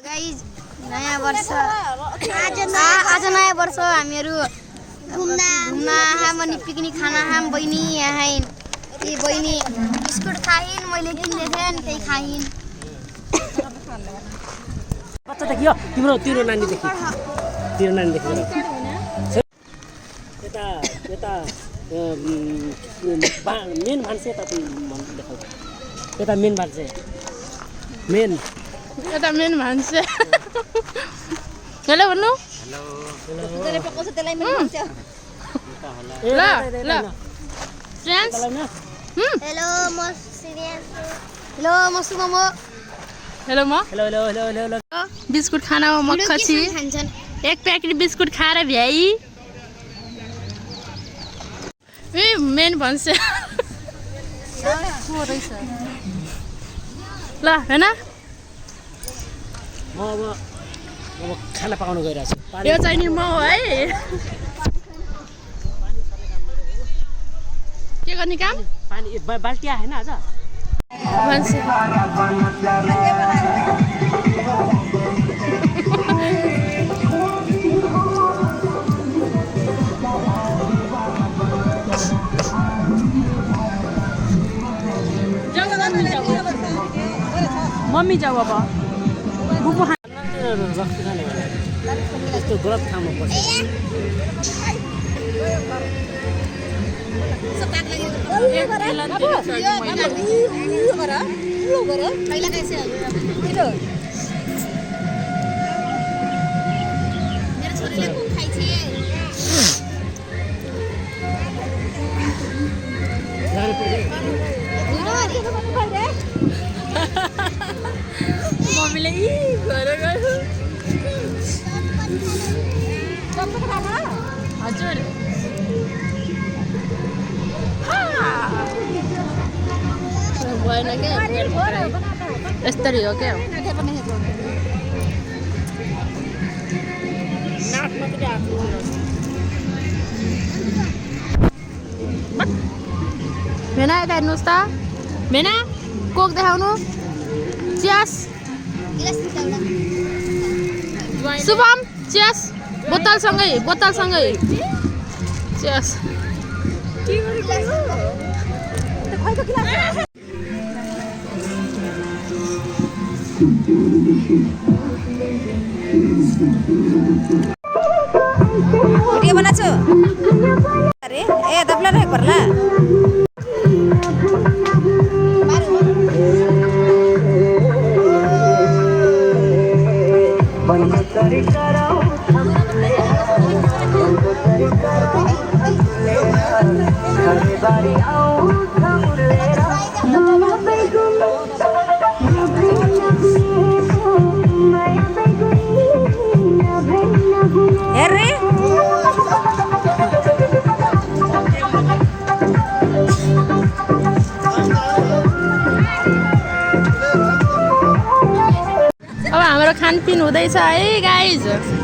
Guys नयाँ वर्ष आज नयाँ वर्ष हामीहरू घुम्न आएँ अनि पिकनिक खान आएँ। बहिनी यहाँ आइन् ती बहिनी बिस्कुट खाइन् मैले किन्दै थिएँ नि त्यही खाइन्। बच्चा देखियो तिम्रो नानी देखियो यता यता मेन मान्छे यता देखाउ यता मेन मान्छे यता मेन मान्छे हेलो भन्नु त्यसले पकाउँछ त्यसलाई मेन मान्छे ल फ्रेन्ड्स हेलो म सिरियस हेलो म सुमो हेलो म हेलो बिस्कुट खानामा मक्ख छि खान्छन् एक प्याकेट बिस्कुट खाएर भ्याइ ए मेन भन्छ ल हैन म अब खाना पकाउन गइरहेको छु। यो चाहिँ नि म हो है के गर्ने काम पानी बाल्टी आएन आज भन्छ मम्मी जाऊ अब बुबु यस्तो गलत ठाउँमा पर्छ। मम्मीले घर गयो हजुर भएन क्या यस्तरी हो क्या भेना यता हेर्नुहोस् त भेना कोक देखाउनु चियास शुभम चियास बोतलसँगै चियास भिडियो बनाछु अरे ए दबला रहे परला हेर्रे अब हाम्रो खानपिन हुँदैछ है गाइज।